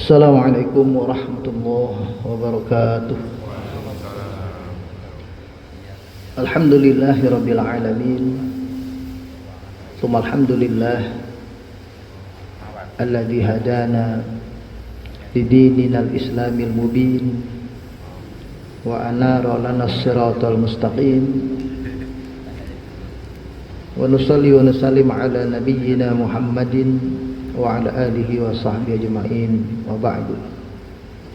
Assalamualaikum warahmatullahi wabarakatuh. Alhamdulillahi rabbil alamin. Tsumma alhamdulillah alladzi hadana lidinil islamil mubin wa anara lana as-siratal mustaqim. Wa nusalli wa nusallim ala nabiyyina Muhammadin wa ala alihi wa sahbihi ajma'in, wa ba'du.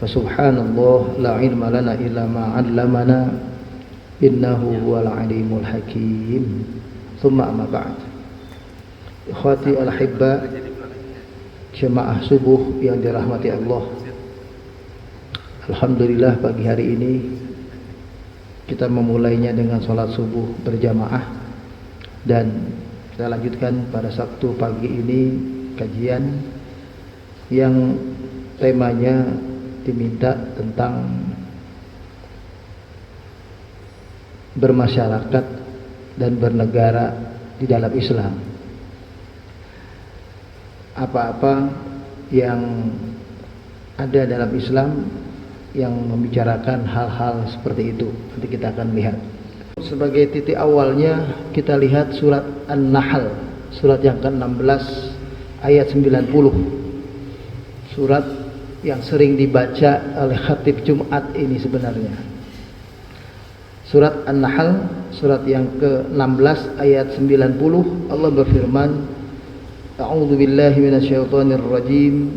Fa subhanallah la ilma lana illa ma 'allamana innahu huwal alimul hakim. Tsumma amma ba'd. Ikhwati al-hibba, jemaah subuh yang dirahmati Allah. Alhamdulillah pagi hari ini kita memulainya dengan salat subuh berjamaah, dan kita lanjutkan pada Sabtu pagi ini kajian yang temanya diminta tentang bermasyarakat dan bernegara di dalam Islam. Apa-apa yang ada dalam Islam yang membicarakan hal-hal seperti itu, nanti kita akan lihat. Sebagai titik awalnya kita lihat surat An-Nahl, surat yang ke-16 ayat 90. Surat yang sering dibaca oleh khatib Jumat ini sebenarnya. Surat An-Nahl, surat yang ke-16 ayat 90, Allah berfirman, A'udzu billahi minasyaitonir rajim.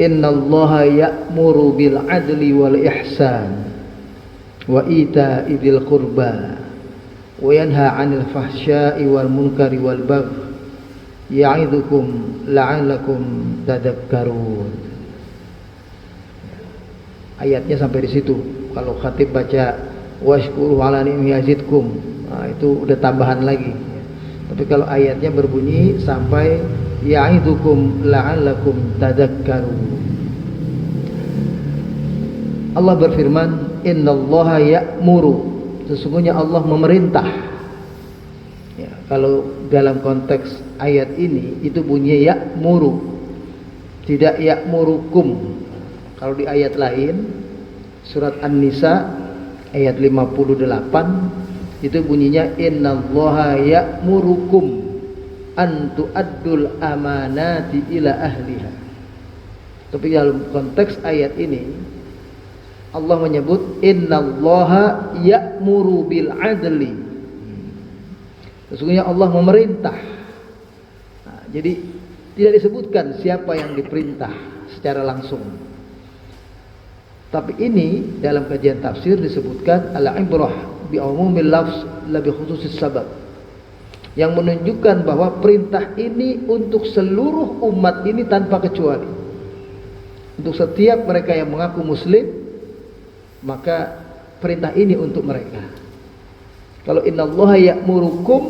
Innallaha ya'muru bil 'adli wal ihsan wa ita'i dzil qurba wa yanha 'anil fahsya'i wal munkari wal baghi ya'idzukum la'allakum tadhakkarun. Ayatnya sampai di situ. Kalau khatib baca washkuru 'ala ni'mi yazidkum, nah, itu udah tambahan lagi. Tapi kalau ayatnya berbunyi sampai ya'idzukum la'allakum tadhakkarun. Allah berfirman, innallaha ya'muru, sesungguhnya Allah memerintah. Ya, kalau dalam konteks ayat ini itu bunyinya ya'muru, tidak ya'murukum. Kalau di ayat lain surat An-Nisa ayat 58 itu bunyinya innallaha ya'murukum an tu'addul amanati ila ahliha. Tapi dalam konteks ayat ini Allah menyebut innallaha ya'muru bil 'adli. Sesungguhnya Allah memerintah. Nah, jadi tidak disebutkan siapa yang diperintah secara langsung. Tapi ini dalam kajian tafsir disebutkan al-ibrah bi umumil lafz la bi khususis sabab, yang menunjukkan bahwa perintah ini untuk seluruh umat ini tanpa kecuali. Untuk setiap mereka yang mengaku muslim, maka perintah ini untuk mereka. Kalau innallaha ya'murukum,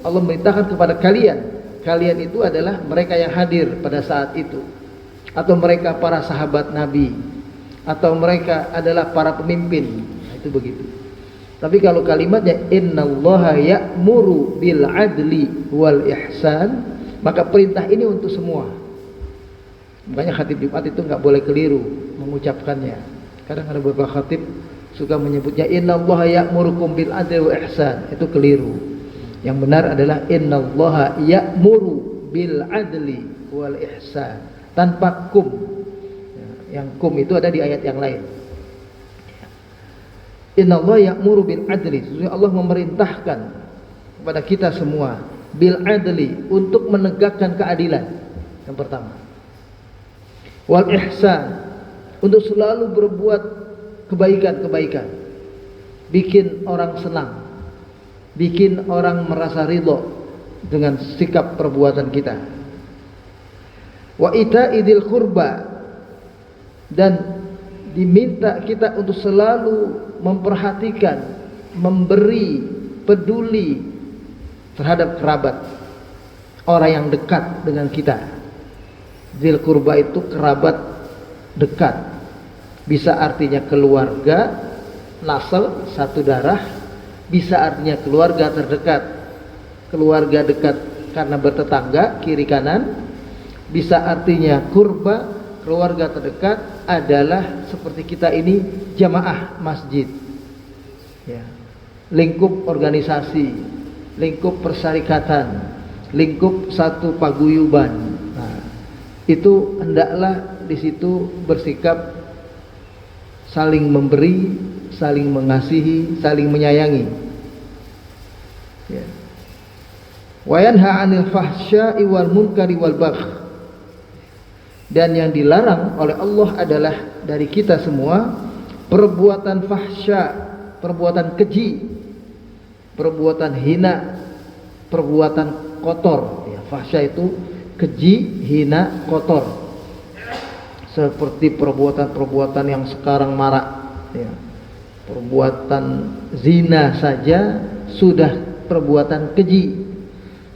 Allah memerintahkan kepada kalian. Kalian itu adalah mereka yang hadir pada saat itu, atau mereka para sahabat Nabi, atau mereka adalah para pemimpin. Nah, itu begitu. Tapi kalau kalimatnya innallaha ya'muru bil 'adli wal ihsan, maka perintah ini untuk semua. Makanya khatib Jumat itu nggak boleh keliru mengucapkannya. Kadang ada beberapa khatib suka menyebutnya innallaha ya'murukum bil 'adli wal ihsan, itu keliru. Yang benar adalah innallaha ya'muru bil 'adli wal ihsan, tanpa kum. Yang kum itu ada di ayat yang lain. Innallaha ya'muru bil 'adli, sesungguhnya Allah memerintahkan kepada kita semua bil 'adli, untuk menegakkan keadilan. Yang pertama. Wal ihsan, untuk selalu berbuat kebaikan-kebaikan, bikin orang senang, bikin orang merasa ridho dengan sikap perbuatan kita. Wa ita'i dzil qurba, dan diminta kita untuk selalu memperhatikan, memberi, peduli terhadap kerabat, orang yang dekat dengan kita. Dzil qurba itu kerabat dekat. Bisa artinya keluarga, nasal, satu darah. Bisa artinya keluarga terdekat, keluarga dekat karena bertetangga kiri kanan. Bisa artinya kurba, keluarga terdekat adalah seperti kita ini jamaah masjid, ya, lingkup organisasi, lingkup persyarikatan, lingkup satu paguyuban. Nah, itu hendaklah di situ bersikap saling memberi, saling mengasihi, saling menyayangi. Ya. Wa yanha 'anil fahsya'i wal munkari wal baghi. Dan yang dilarang oleh Allah adalah dari kita semua perbuatan fahsya, perbuatan keji, perbuatan hina, perbuatan kotor. Ya, fahsya itu keji, hina, kotor. Seperti perbuatan-perbuatan yang sekarang marak. Ya. Perbuatan zina saja sudah perbuatan keji.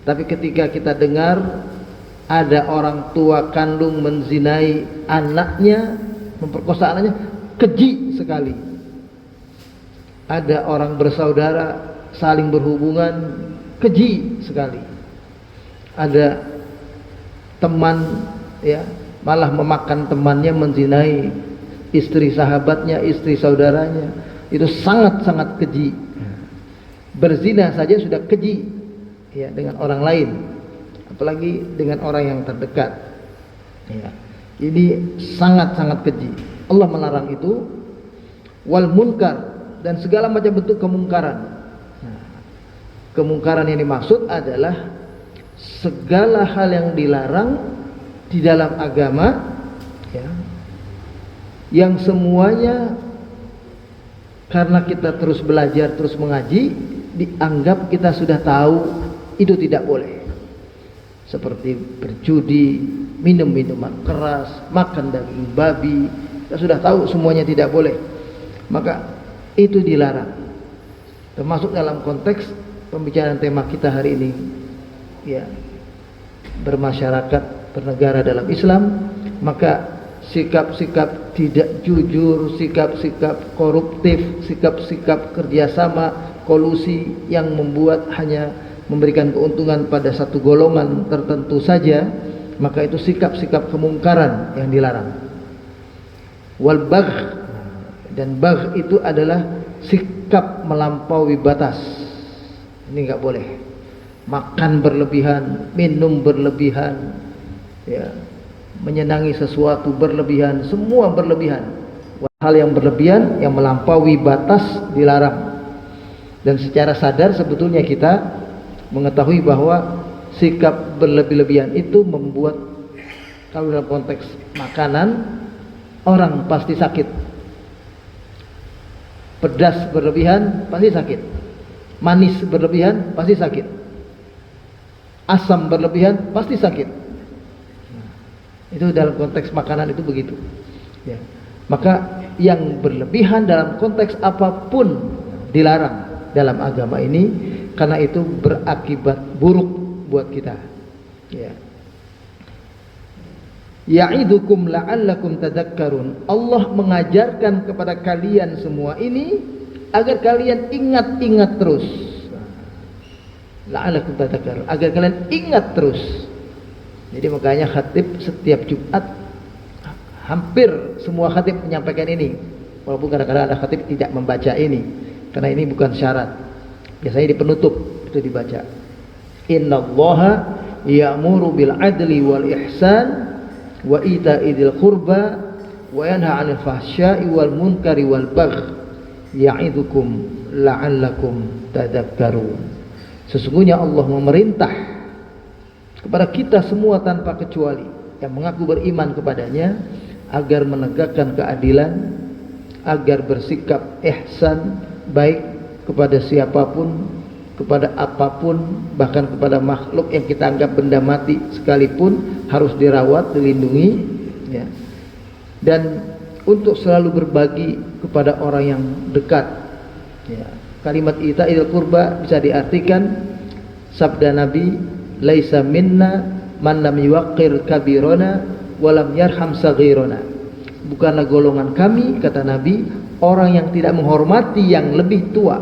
Tapi ketika kita dengar ada orang tua kandung menzinai anaknya, memperkosa anaknya, keji sekali. Ada orang bersaudara saling berhubungan, keji sekali. Ada teman, ya, malah memakan temannya, menzinai istri sahabatnya, istri saudaranya. Itu sangat-sangat keji. Berzina saja sudah keji, ya, dengan orang lain, apalagi dengan orang yang terdekat. Ya, ini sangat-sangat keji. Allah melarang itu. Wal munkar, dan segala macam bentuk kemungkaran. Nah, kemungkaran yang dimaksud adalah segala hal yang dilarang di dalam agama, ya, yang semuanya karena kita terus belajar, terus mengaji, dianggap kita sudah tahu itu tidak boleh. Seperti berjudi, minum minuman keras, makan daging babi, kita sudah tahu semuanya tidak boleh, maka itu dilarang. Termasuk dalam konteks pembicaraan tema kita hari ini, ya, bermasyarakat, bernegara dalam Islam, maka sikap-sikap tidak jujur, sikap-sikap koruptif, sikap-sikap kerjasama, kolusi yang membuat hanya memberikan keuntungan pada satu golongan tertentu saja, maka itu sikap-sikap kemungkaran yang dilarang. Wal bagh, dan bagh itu adalah sikap melampaui batas. Ini nggak boleh. Makan berlebihan, minum berlebihan, ya, menyenangi sesuatu berlebihan, semua berlebihan. Hal yang berlebihan, yang melampaui batas dilarang. Dan secara sadar sebetulnya kita mengetahui bahwa sikap berlebih-lebihan itu membuat, kalau dalam konteks makanan, orang pasti sakit. Pedas berlebihan pasti sakit, manis berlebihan pasti sakit, asam berlebihan pasti sakit. Itu dalam konteks makanan itu begitu, ya. Maka yang berlebihan dalam konteks apapun dilarang dalam agama ini, karena itu berakibat buruk buat kita. Ya. Ya'idukum la'allakum tadakkarun. Allah mengajarkan kepada kalian semua ini agar kalian ingat-ingat terus. La'allakum tadakkarun, agar kalian ingat terus. Jadi makanya khatib setiap Jumat, hampir semua khatib menyampaikan ini. Walaupun kadang-kadang ada khatib tidak membaca ini, karena ini bukan syarat. Biasanya di penutup itu dibaca. Innallaha ya'muru bil adli wal ihsan wa ita'i dzil qurba wa yanha 'anil fahsya'i wal munkari wal baghi ya'idukum la'allakum tadakkarun. Sesungguhnya Allah memerintah kepada kita semua tanpa kecuali yang mengaku beriman kepadanya agar menegakkan keadilan, agar bersikap ihsan, baik kepada siapapun, kepada apapun, bahkan kepada makhluk yang kita anggap benda mati sekalipun harus dirawat, dilindungi, ya. Dan untuk selalu berbagi kepada orang yang dekat, ya. Kalimat ita'il qurba bisa diartikan sabda Nabi, laisa minna man lam yuwaqqir kabirona wa lam yarham saghirona. Bukanlah golongan kami, kata Nabi, orang yang tidak menghormati yang lebih tua,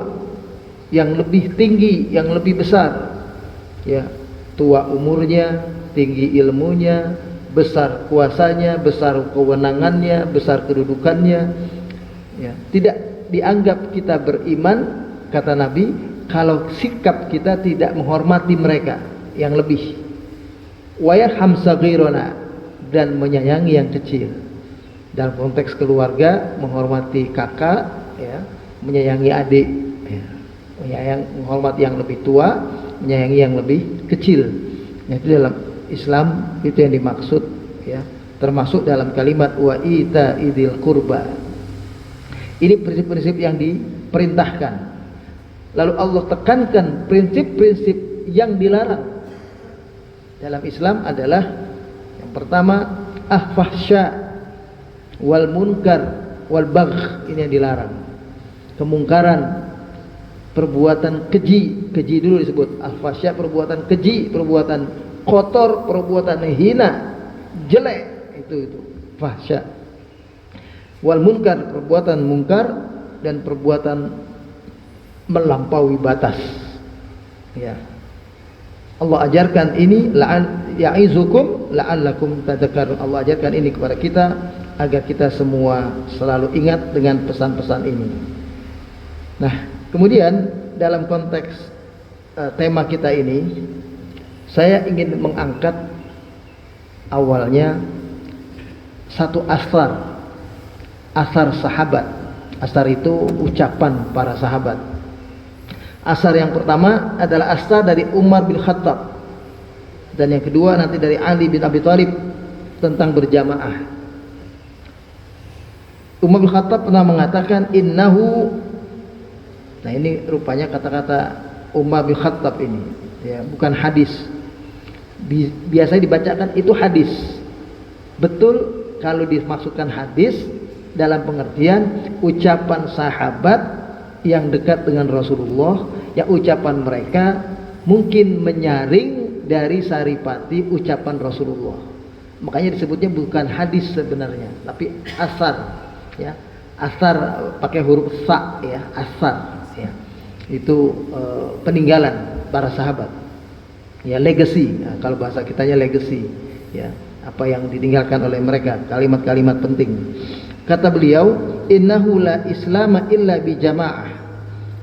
yang lebih tinggi, yang lebih besar, ya, tua umurnya, tinggi ilmunya, besar kuasanya, besar kewenangannya, besar kedudukannya. Ya, tidak dianggap kita beriman, kata Nabi, kalau sikap kita tidak menghormati mereka yang lebih. Wa yarham saghirana, dan menyayangi yang kecil. Dalam konteks keluarga, menghormati kakak, ya, menyayangi adik, ya, menghormati yang lebih tua, menyayangi yang lebih kecil. Nah, itu dalam Islam itu yang dimaksud, ya, termasuk dalam kalimat wa ita idil qurba. Ini prinsip-prinsip yang diperintahkan. Lalu Allah tekankan prinsip-prinsip yang dilarang dalam Islam adalah yang pertama al-fahsya wal munkar wal bagh, ini yang dilarang. Kemungkaran, perbuatan keji, keji dulu disebut al-fahsya, perbuatan keji, perbuatan kotor, perbuatan hina, jelek, itu fahsya. Wal munkar, perbuatan mungkar dan perbuatan melampaui batas. Ya. Allah ajarkan ini, ya'izukum la'allakum tadhakkarun. Allah ajarkan ini kepada kita agar kita semua selalu ingat dengan pesan-pesan ini. Nah, kemudian dalam konteks tema kita ini, saya ingin mengangkat awalnya satu asar sahabat. Asar itu ucapan para sahabat. Asar yang pertama adalah asar dari Umar bin Khattab, dan yang kedua nanti dari Ali bin Abi Thalib tentang berjamaah. Umar bin Khattab pernah mengatakan innahu, nah ini rupanya kata-kata Umar bin Khattab ini, ya, bukan hadis. Biasanya dibacakan itu hadis. Betul kalau dimaksudkan hadis dalam pengertian ucapan sahabat yang dekat dengan Rasulullah, yang ucapan mereka mungkin menyaring dari saripati ucapan Rasulullah. Makanya disebutnya bukan hadis sebenarnya, tapi asar, ya. Asar pakai huruf sa, ya, asar, ya. Itu peninggalan para sahabat. Ya, legacy. Nah, kalau bahasa kitanya legacy, ya. Apa yang ditinggalkan oleh mereka, kalimat-kalimat penting. Kata beliau, innahu la islama illa bi jamaah.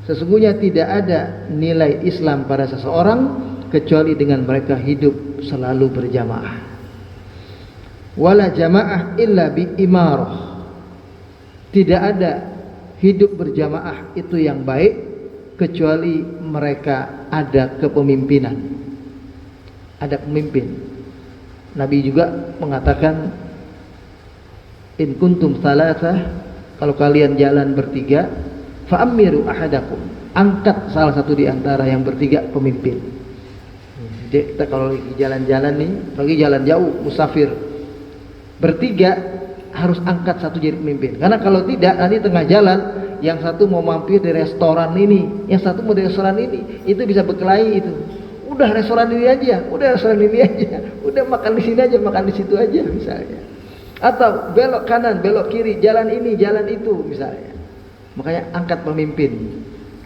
Sesungguhnya tidak ada nilai Islam pada seseorang kecuali dengan mereka hidup selalu berjamaah. Wala jamaah illa bi imarah. Tidak ada hidup berjamaah itu yang baik kecuali mereka ada kepemimpinan. Ada pemimpin. Nabi juga mengatakan, in kuntum salasah, kalau kalian jalan bertiga, fa'amiru ahadakum, angkat salah satu di antara yang bertiga pemimpin. Jadi kita kalau lagi jalan-jalan nih, lagi jalan jauh, musafir, bertiga harus angkat satu jadi pemimpin. Karena kalau tidak, nanti tengah jalan, yang satu mau mampir di restoran ini, yang satu mau di restoran ini, itu bisa berkelahi itu. Udah restoran ini aja, udah restoran ini aja, udah makan di sini aja, makan di situ aja misalnya. Atau belok kanan, belok kiri, jalan ini, jalan itu misalnya. Makanya angkat pemimpin.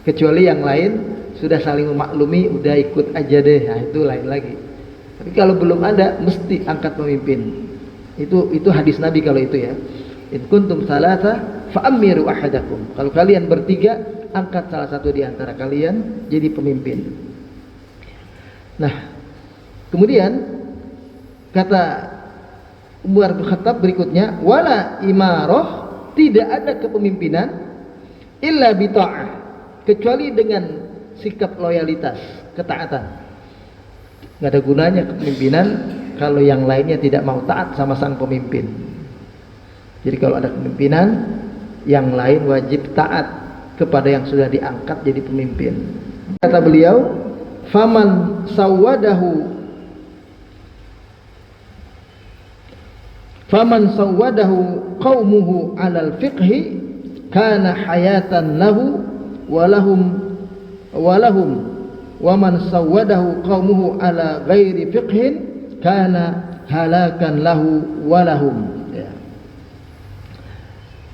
Kecuali yang lain sudah saling memaklumi, udah ikut aja deh. Nah, itu lain lagi. Tapi kalau belum ada, mesti angkat pemimpin. Itu hadis Nabi kalau itu, ya. In kuntum salasa fa'amiru ahadakum. Kalau kalian bertiga, angkat salah satu di antara kalian jadi pemimpin. Nah, kemudian kata Umar bin Khattab berikutnya, wala imarah, tidak ada kepemimpinan illa bita'ah, kecuali dengan sikap loyalitas, ketaatan. Nggak ada gunanya kepemimpinan kalau yang lainnya tidak mau taat sama sang pemimpin. Jadi kalau ada kepemimpinan, yang lain wajib taat kepada yang sudah diangkat jadi pemimpin. Kata beliau, faman sawwadahu qaumuhu 'alal fiqhi kana hayatan lahu walahum wa man sawwadahu qaumuhu 'ala ghairi fiqhin kana halakan lahu walahum, ya.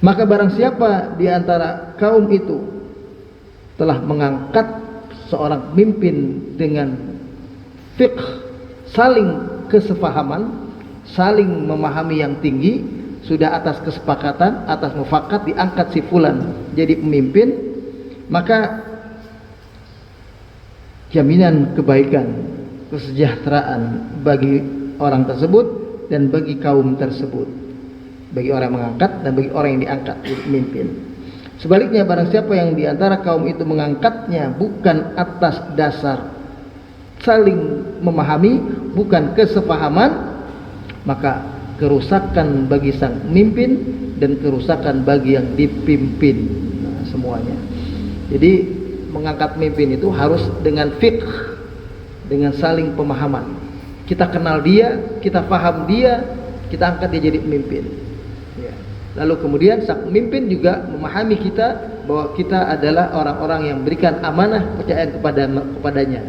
Maka barang siapa di antara kaum itu telah mengangkat seorang pemimpin dengan fiqh, saling kesefahaman, saling memahami yang tinggi, sudah atas kesepakatan, atas mufakat diangkat si fulan jadi pemimpin, maka jaminan kebaikan, kesejahteraan bagi orang tersebut dan bagi kaum tersebut, bagi orang yang mengangkat dan bagi orang yang diangkat jadi pemimpin. Sebaliknya, barang siapa yang diantara kaum itu mengangkatnya bukan atas dasar saling memahami, bukan kesepahaman, maka kerusakan bagi sang pemimpin dan kerusakan bagi yang dipimpin. Nah, semuanya. Jadi mengangkat pemimpin itu harus dengan fiqh, dengan saling pemahaman. Kita kenal dia, kita paham dia, kita angkat dia jadi pemimpin. Ya. Lalu kemudian sang pemimpin juga memahami kita bahwa kita adalah orang-orang yang berikan amanah kepercayaan kepadanya.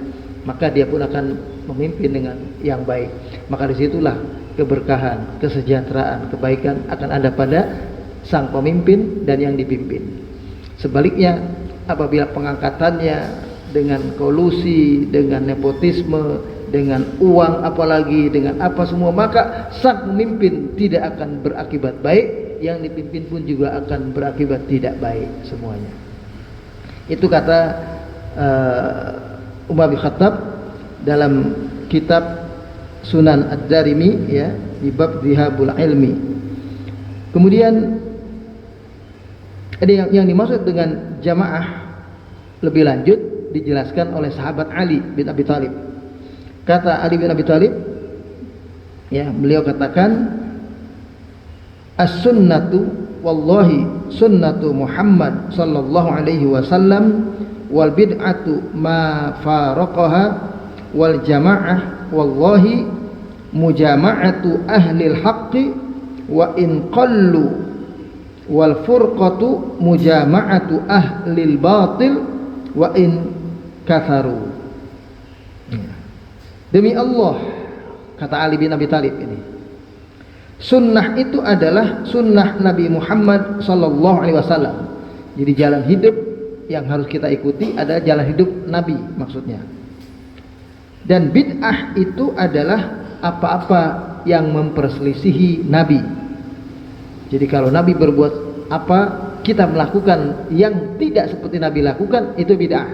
Maka dia pun akan memimpin dengan yang baik. Maka disitulah keberkahan, kesejahteraan, kebaikan akan ada pada sang pemimpin dan yang dipimpin. Sebaliknya, apabila pengangkatannya dengan kolusi, dengan nepotisme, dengan uang apalagi, dengan apa semua, maka sang pemimpin tidak akan berakibat baik, yang dipimpin pun juga akan berakibat tidak baik semuanya. Itu kata Umar bin Khattab dalam kitab Sunan Ad-Darimi, ya, di bab Dhihabul Ilmi. Kemudian ada yang dimaksud dengan jamaah lebih lanjut dijelaskan oleh sahabat Ali bin Abi Thalib. Kata Ali bin Abi Thalib, ya, beliau katakan, as-sunnatu wallahi sunnatu Muhammad sallallahu alaihi wasallam wal bid'atu ma faraqaha wal jamaah wallahi mujama'atu ahlil haqqi wa in qallu wal furqatu mujama'atu ahlil batil wa in katharu. Demi Allah, kata Ali bin Abi Thalib ini, sunnah itu adalah sunnah Nabi Muhammad sallallahu alaihi wasallam. Jadi jalan hidup yang harus kita ikuti adalah jalan hidup Nabi maksudnya. Dan bid'ah itu adalah apa-apa yang memperselisihi Nabi. Jadi kalau Nabi berbuat apa, kita melakukan yang tidak seperti Nabi lakukan, itu bid'ah,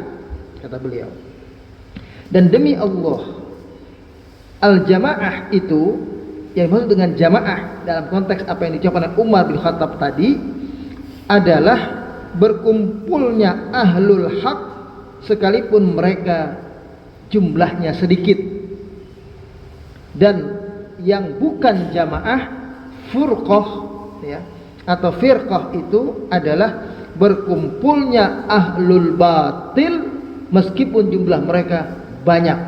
kata beliau. Dan demi Allah, al-jamaah itu, yang dimaksud dengan jamaah dalam konteks apa yang diucapkan oleh Umar bin Khattab tadi, adalah berkumpulnya ahlul haq sekalipun mereka jumlahnya sedikit. Dan yang bukan jamaah, furqah, ya, atau firqah itu adalah berkumpulnya ahlul batil meskipun jumlah mereka banyak.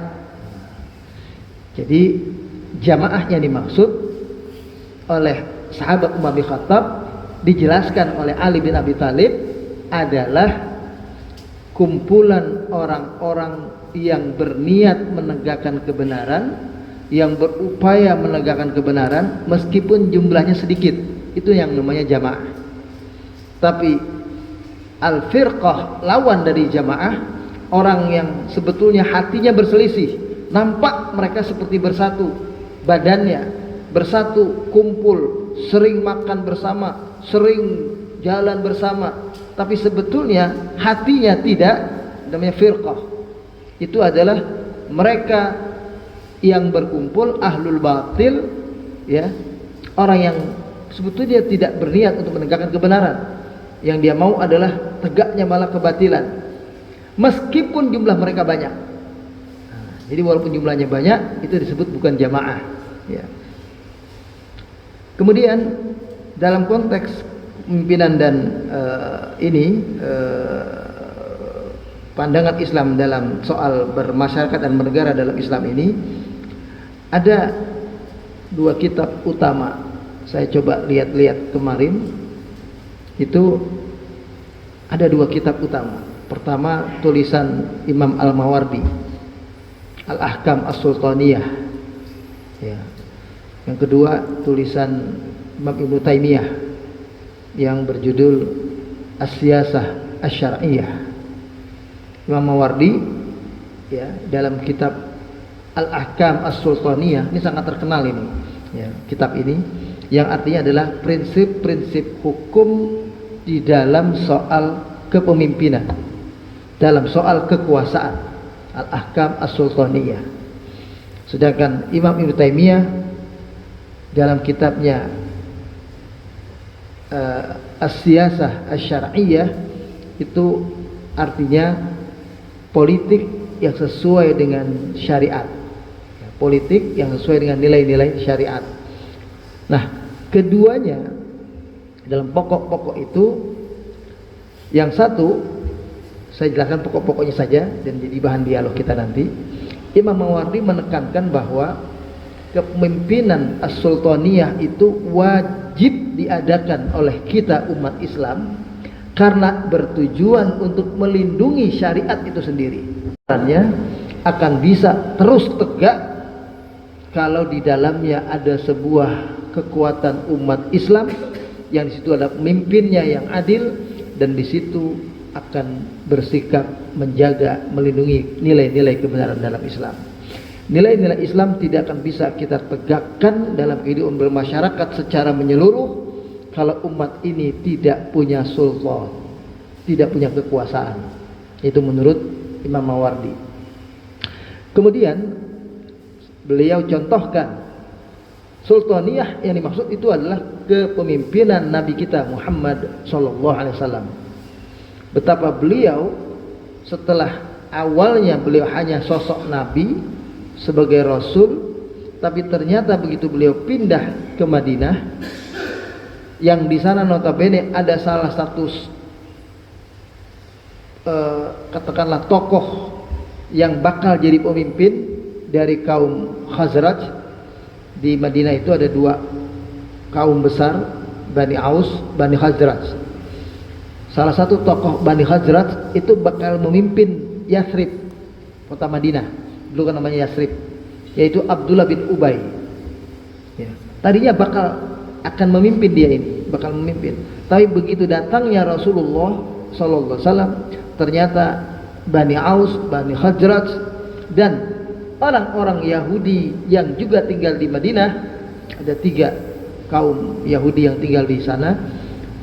Jadi jamaah yang dimaksud oleh sahabat Umar bin Khattab dijelaskan oleh Ali bin Abi Thalib adalah kumpulan orang-orang yang berniat menegakkan kebenaran, yang berupaya menegakkan kebenaran meskipun jumlahnya sedikit. Itu yang namanya jamaah. Tapi al-firqah, lawan dari jamaah, orang yang sebetulnya hatinya berselisih, nampak mereka seperti bersatu, badannya bersatu, kumpul, sering makan bersama, sering jalan bersama, tapi sebetulnya hatinya tidak, namanya firqah. Itu adalah mereka yang berkumpul ahlul batil, ya, orang yang sebetulnya tidak berniat untuk menegakkan kebenaran. Yang dia mau adalah tegaknya malah kebatilan, meskipun jumlah mereka banyak. Jadi walaupun jumlahnya banyak, itu disebut bukan jamaah, ya. Kemudian dalam konteks pimpinan dan pandangan Islam dalam soal bermasyarakat dan bernegara dalam Islam ini, ada dua kitab utama. Saya coba lihat-lihat kemarin, itu ada dua kitab utama. Pertama, tulisan Imam Al-Mawardi, Al-Ahkam As-Sultaniyah, ya. Yang kedua, tulisan Imam Ibnu Taimiyah yang berjudul As-Siyasah Asy-Syar'iyyah. Imam Mawardi, ya, dalam kitab Al-Ahkam As-Sultaniyah, ini sangat terkenal ini. ya, kitab ini, yang artinya adalah prinsip-prinsip hukum di dalam soal kepemimpinan, dalam soal kekuasaan, al-ahkam as-sultaniyah. Sedangkan Imam Ibnu Taimiyah dalam kitabnya as-siyasah asy-syar'iyyah itu artinya politik yang sesuai dengan syariat, politik yang sesuai dengan nilai-nilai syariat. Nah, keduanya dalam pokok-pokok itu, yang satu saya jelaskan pokok-pokoknya saja dan jadi bahan dialog kita nanti. Imam Mawardi menekankan bahwa kepemimpinan as-sultaniyah itu wajib diadakan oleh kita umat Islam karena bertujuan untuk melindungi syariat itu sendiri. Caranya akan bisa terus tegak kalau di dalamnya ada sebuah kekuatan umat Islam yang di situ ada pemimpinnya yang adil, dan di situ akan bersikap menjaga, melindungi nilai-nilai kebenaran dalam Islam. Nilai-nilai Islam tidak akan bisa kita tegakkan dalam kehidupan bermasyarakat secara menyeluruh kalau umat ini tidak punya sultan, tidak punya kekuasaan. Itu menurut Imam Mawardi. Kemudian beliau contohkan sultaniyah yang dimaksud itu adalah kepemimpinan Nabi kita Muhammad SAW. Betapa beliau setelah awalnya beliau hanya sosok Nabi sebagai Rasul, tapi ternyata begitu beliau pindah ke Madinah, yang di sana notabene ada salah satu katakanlah tokoh yang bakal jadi pemimpin dari kaum Khazraj. Di Madinah itu ada dua kaum besar, Bani Aus, Bani Khazraj. Salah satu tokoh Bani Khazraj itu bakal memimpin Yathrib, kota Madinah. Dulu kan namanya Yathrib, yaitu Abdullah bin Ubay. Ya. Tadinya akan memimpin dia ini, bakal memimpin. Tapi begitu datangnya Rasulullah Sallallahu Alaihi Wasallam, ternyata Bani Aus, Bani Khazraj, dan orang-orang Yahudi yang juga tinggal di Madinah, ada 3 kaum Yahudi yang tinggal di sana,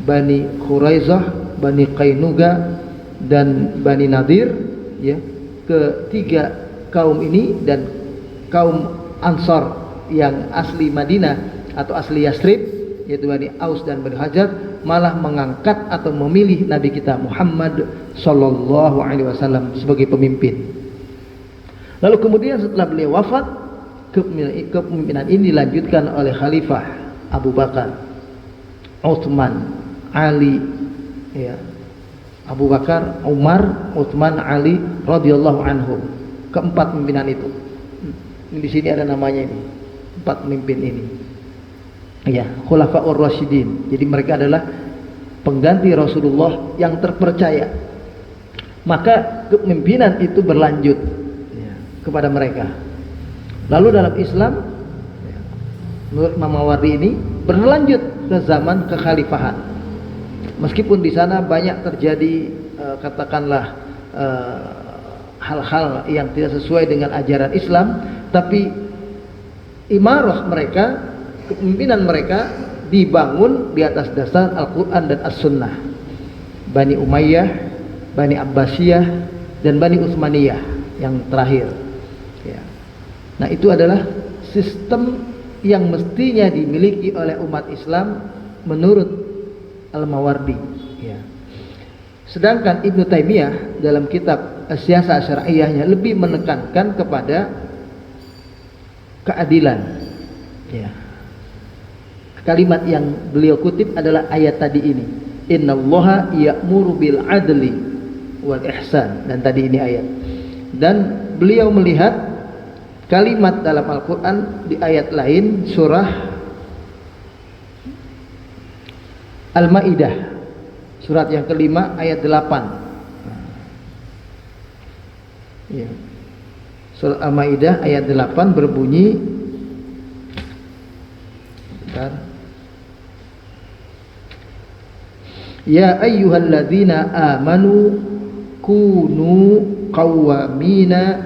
Bani Quraizah, Bani Qainuga, dan Bani Nadir, ya. Ketiga kaum ini dan kaum Ansar yang asli Madinah atau asli Yathrib, yaitu Bani Aus dan Bani Khazraj, malah mengangkat atau memilih Nabi kita Muhammad Sallallahu Alaihi Wasallam sebagai pemimpin. Lalu kemudian setelah beliau wafat, kepemimpinan ini dilanjutkan oleh Khalifah Abu Bakar, Utsman, Ali, ya, Abu Bakar, Umar, Utsman, Ali radhiyallahu anhum. Keempat pimpinan itu. Di sini ada namanya ini, 4 pemimpin ini. Ya, Khulafaur Rasyidin. Jadi mereka adalah pengganti Rasulullah yang terpercaya. Maka kepemimpinan itu berlanjut kepada mereka. Lalu dalam Islam, menurut Imam Mawardi ini berlanjut ke zaman kekhalifahan. Meskipun di sana banyak terjadi katakanlah hal-hal yang tidak sesuai dengan ajaran Islam, tapi imarah mereka, kepemimpinan mereka dibangun di atas dasar Al-Quran dan As-Sunnah. Bani Umayyah, Bani Abbasiyah, dan Bani Utsmaniyah yang terakhir. Ya. Nah, itu adalah sistem yang mestinya dimiliki oleh umat Islam menurut Al-Mawardi. Ya. Sedangkan Ibnu Taimiyah dalam kitab As-Siyasah Asy-Syar'iyyahnya lebih menekankan kepada keadilan. Ya. Kalimat yang beliau kutip adalah ayat tadi ini. Innallaha ya'muru bil adli wal ihsan, dan tadi ini ayat. Dan beliau melihat kalimat dalam Al-Quran di ayat lain, surah Al-Ma'idah, surat yang kelima ayat 8. Ya. Surah Al-Ma'idah ayat 8 berbunyi, bentar. Ya ayyuhalladzina amanu kunu qawwamina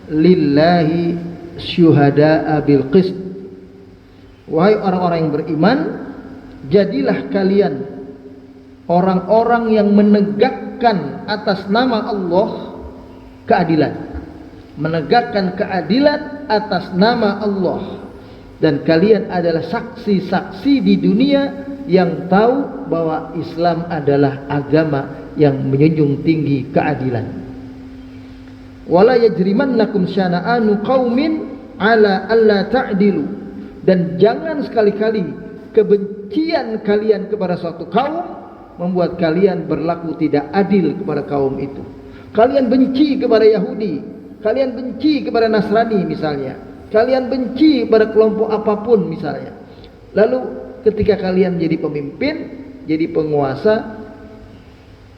lillahi syuhada'a bil qist Wahai orang-orang yang beriman, jadilah kalian orang-orang yang menegakkan atas nama Allah keadilan. Menegakkan keadilan atas nama Allah. Dan kalian adalah saksi-saksi di dunia yang tahu bahwa Islam adalah agama yang menjunjung tinggi keadilan. Wala yajrimannakum syana'anu qaumin ala alla ta'dilu. Dan jangan sekali-kali kebencian kalian kepada suatu kaum membuat kalian berlaku tidak adil kepada kaum itu. Kalian benci kepada Yahudi, kalian benci kepada Nasrani misalnya, kalian benci pada kelompok apapun misalnya. Lalu ketika kalian jadi pemimpin, jadi penguasa,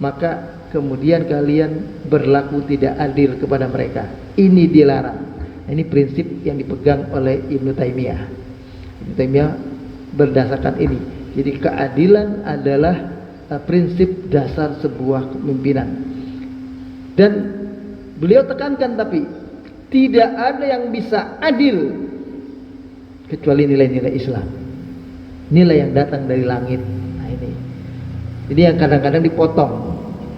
maka kemudian kalian berlaku tidak adil kepada mereka. Ini dilarang. Ini prinsip yang dipegang oleh Ibnu Taimiyah. Ibnu Taimiyah berdasarkan ini. Jadi keadilan adalah prinsip dasar sebuah kepemimpinan. Dan beliau tekankan, tapi tidak ada yang bisa adil kecuali nilai-nilai Islam. Nilai yang datang dari langit. Nah ini. Jadi yang kadang-kadang dipotong.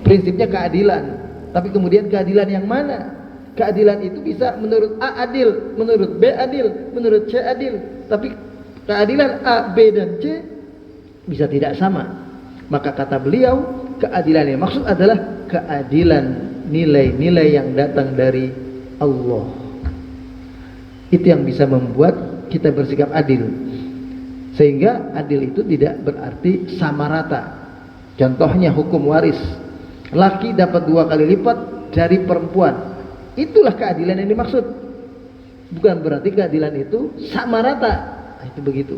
Prinsipnya keadilan, tapi kemudian keadilan yang mana? Keadilan itu bisa menurut A adil, menurut B adil, menurut C adil, tapi keadilan A, B dan C bisa tidak sama. Maka kata beliau, keadilan yang maksud adalah keadilan nilai-nilai yang datang dari Allah. Itu yang bisa membuat kita bersikap adil. Sehingga adil itu tidak berarti sama rata. Contohnya hukum waris. Laki dapat 2 kali lipat dari perempuan. Itulah keadilan yang dimaksud. Bukan berarti keadilan itu sama rata. Nah, itu begitu.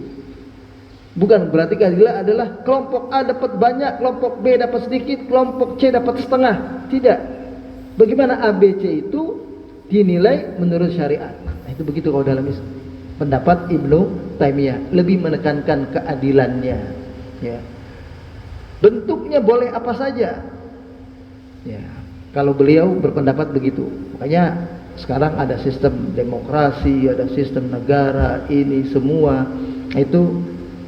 Bukan berarti keadilan adalah kelompok A dapat banyak, kelompok B dapat sedikit, kelompok C dapat setengah. Tidak. Bagaimana A, B, C itu dinilai menurut syariat. Nah, itu begitu kalau dalam pendapat Ibnu Taimiyah. Lebih menekankan keadilannya. Ya. Bentuknya boleh apa saja. Ya. Kalau beliau berpendapat begitu. Makanya sekarang ada sistem demokrasi, ada sistem negara, ini semua itu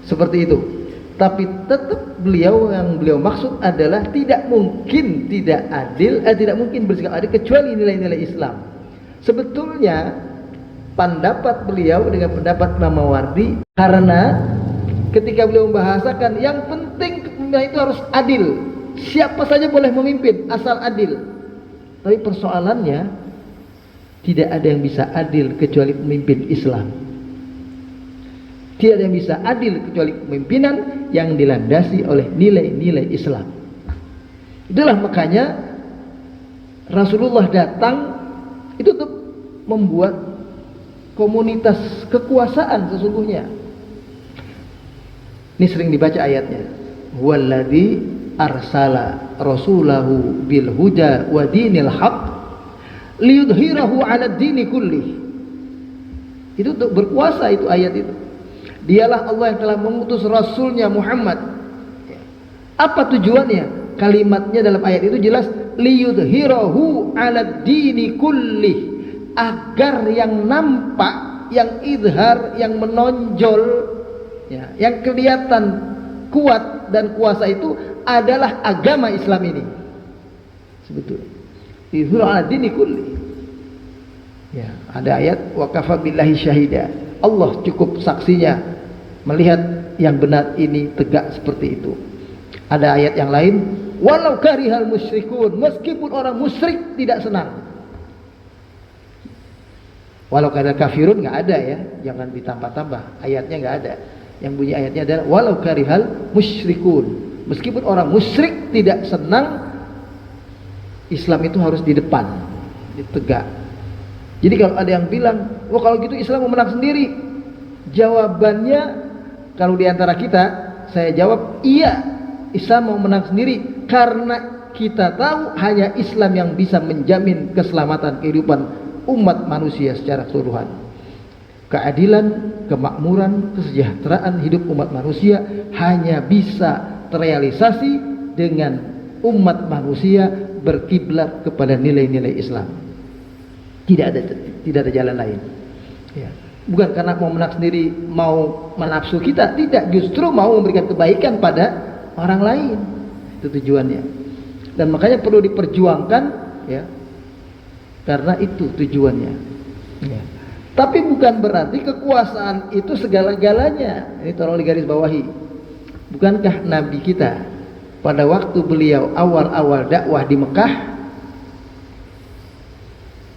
seperti itu. Tapi tetap yang beliau maksud adalah tidak mungkin tidak adil, tidak mungkin bersikap adil kecuali nilai-nilai Islam. Sebetulnya pendapat beliau dengan pendapat Imam Mawardi, karena ketika beliau membahasakan yang penting kepemimpinan itu harus adil. Siapa saja boleh memimpin asal adil. Tapi persoalannya tidak ada yang bisa adil kecuali pemimpin Islam. Tidak ada yang bisa adil kecuali pemimpinan yang dilandasi oleh nilai-nilai Islam. Itulah makanya Rasulullah datang itu untuk membuat komunitas kekuasaan sesungguhnya. Ini sering dibaca ayatnya. Huwallazi arsala rasulahu bil huda wa dinil haq liyudhhirahu 'ala dini kulli. Itu untuk berkuasa, itu ayat itu. Dialah Allah yang telah mengutus rasulnya Muhammad. Apa tujuannya? Kalimatnya dalam ayat itu jelas, liyudhhirahu 'ala dini kulli, agar yang nampak, yang izhar, yang menonjol, ya, yang kelihatan kuat dan kuasa itu adalah agama Islam ini. Sebetulnya izhar 'ala dini kulli. Ya, ada ayat wa kafa billahi syahida. Allah cukup saksinya melihat yang benar ini tegak seperti itu. Ada ayat yang lain, walau karihal musyrikun, meskipun orang musyrik tidak senang. Walau karihal kafirun nggak ada ya, jangan ditambah-tambah. Ayatnya nggak ada. Yang bunyi ayatnya adalah walau karihal musyrikun, meskipun orang musyrik tidak senang, Islam itu harus di depan, ditegak. Jadi kalau ada yang bilang, wah kalau gitu Islam mau menang sendiri, jawabannya kalau diantara kita, saya jawab iya, Islam mau menang sendiri karena kita tahu hanya Islam yang bisa menjamin keselamatan kehidupan umat manusia secara keseluruhan. Keadilan, kemakmuran, kesejahteraan hidup umat manusia hanya bisa terrealisasi dengan umat manusia berkiblat kepada nilai-nilai Islam. Tidak ada jalan lain. Ya. Bukan karena mau menang sendiri, mau menafsu kita, tidak, justru mau memberikan kebaikan pada orang lain. Itu tujuannya. Dan makanya perlu diperjuangkan, ya, karena itu tujuannya, ya. Tapi bukan berarti kekuasaan itu segala-galanya. Ini tolong digaris bawahi. Bukankah Nabi kita pada waktu beliau awal-awal dakwah di Mekah,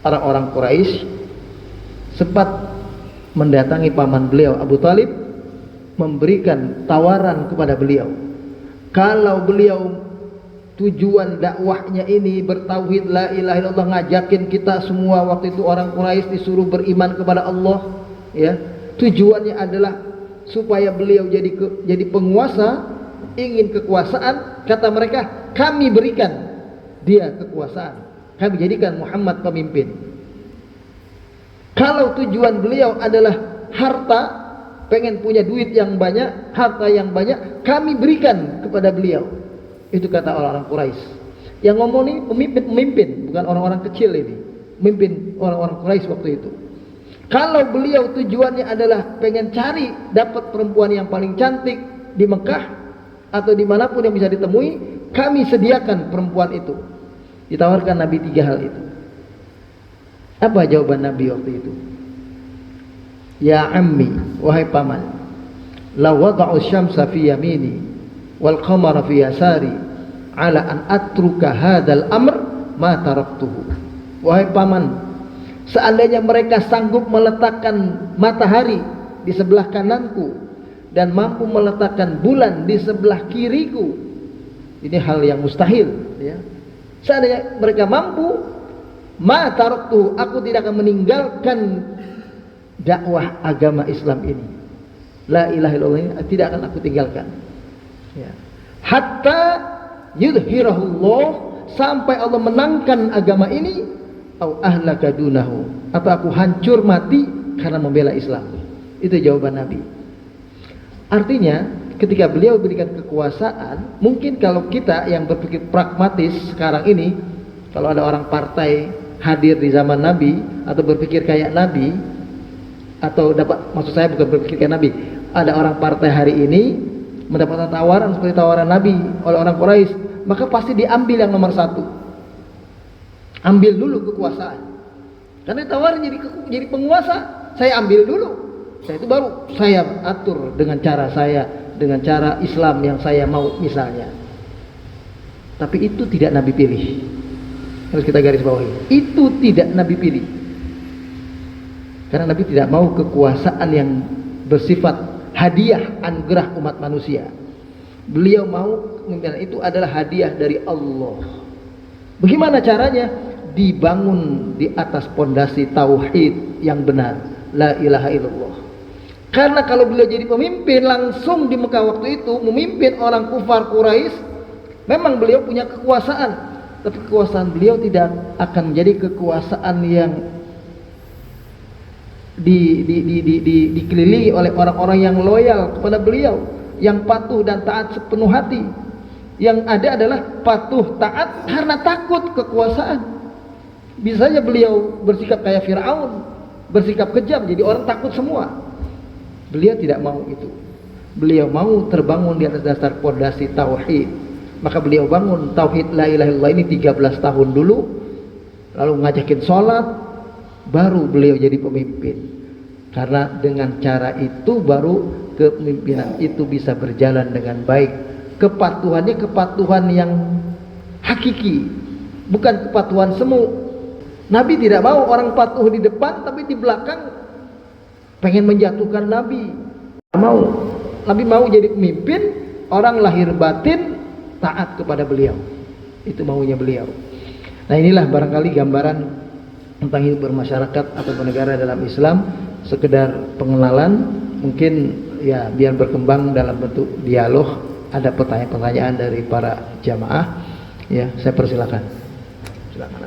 orang-orang Quraisy sempat mendatangi paman beliau Abu Talib, memberikan tawaran kepada beliau, kalau beliau tujuan dakwahnya ini bertauhid la ilaha illallah, ngajakin kita semua, waktu itu orang Quraisy disuruh beriman kepada Allah, ya, tujuannya adalah supaya beliau jadi penguasa, ingin kekuasaan. Kata mereka, kami berikan dia kekuasaan, kami jadikan Muhammad pemimpin. Kalau tujuan beliau adalah harta, pengen punya duit yang banyak, harta yang banyak, kami berikan kepada beliau. Itu kata orang-orang Quraisy. Yang ngomong ini pemimpin, bukan orang-orang kecil ini. Pemimpin orang-orang Quraisy waktu itu. Kalau beliau tujuannya adalah pengen cari dapat perempuan yang paling cantik di Mekah atau dimanapun yang bisa ditemui, kami sediakan perempuan itu. Ditawarkan Nabi 3 hal itu. Apa jawaban Nabi waktu itu? Ya ammi, wahai paman, la wada'u syamsa fi yamini wal qamara fi yasari ala an atruka hadzal amr ma taraktuhu. Wahai paman, seandainya mereka sanggup meletakkan matahari di sebelah kananku dan mampu meletakkan bulan di sebelah kiriku, ini hal yang mustahil, ya. Seandainya mereka mampu, ma taraktuhu, aku tidak akan meninggalkan dakwah agama Islam ini. La ilaha illallah ini tidak akan aku tinggalkan, ya. Hatta yudhhirahullah, sampai Allah menangkan agama ini, au ahlaka dunahu, atau aku hancur mati karena membela Islam. Itu jawaban Nabi. Artinya ketika beliau berikan kekuasaan, mungkin kalau kita yang berpikir pragmatis sekarang ini, kalau ada orang partai hadir di zaman Nabi atau berpikir kayak Nabi, atau maksud saya bukan berpikir kayak Nabi, ada orang partai hari ini mendapatkan tawaran seperti tawaran Nabi oleh orang Quraisy, maka pasti diambil yang nomor 1. Ambil dulu kekuasaan, karena tawaran jadi penguasa, saya ambil dulu, saya itu baru saya atur dengan cara saya, dengan cara Islam yang saya mau misalnya. Tapi itu tidak Nabi pilih. Harus kita garis bawahi, itu tidak Nabi pilih. Karena Nabi tidak mau kekuasaan yang bersifat hadiah anugerah umat manusia. Beliau mau itu adalah hadiah dari Allah. Bagaimana caranya? Dibangun di atas pondasi tauhid yang benar, la ilaha illallah. Karena kalau beliau jadi pemimpin langsung di Mekah waktu itu, memimpin orang kufar Quraisy, memang beliau punya kekuasaan, tapi kekuasaan beliau tidak akan menjadi kekuasaan yang dikelilingi oleh orang-orang yang loyal kepada beliau, yang patuh dan taat sepenuh hati. Yang ada adalah patuh taat karena takut kekuasaan. Bisa saja beliau bersikap kayak Fir'aun, bersikap kejam, jadi orang takut semua. Beliau tidak mau itu. Beliau mau terbangun di atas dasar pondasi tauhid. Maka beliau bangun tauhid la ilaha illallah ini 13 tahun dulu, lalu ngajakin sholat, baru beliau jadi pemimpin. Karena dengan cara itu baru kepemimpinan itu bisa berjalan dengan baik. Kepatuhannya kepatuhan yang hakiki, bukan kepatuhan semu. Nabi tidak mau orang patuh di depan, tapi di belakang pengen menjatuhkan Nabi. Mau. Nabi mau jadi pemimpin, orang lahir batin taat kepada beliau. Itu maunya beliau. Nah, inilah barangkali gambaran tentang hidup bermasyarakat atau bernegara dalam Islam, sekedar pengenalan, mungkin ya biar berkembang dalam bentuk dialog. Ada pertanyaan-pertanyaan dari para jamaah, ya saya persilakan. Silakan.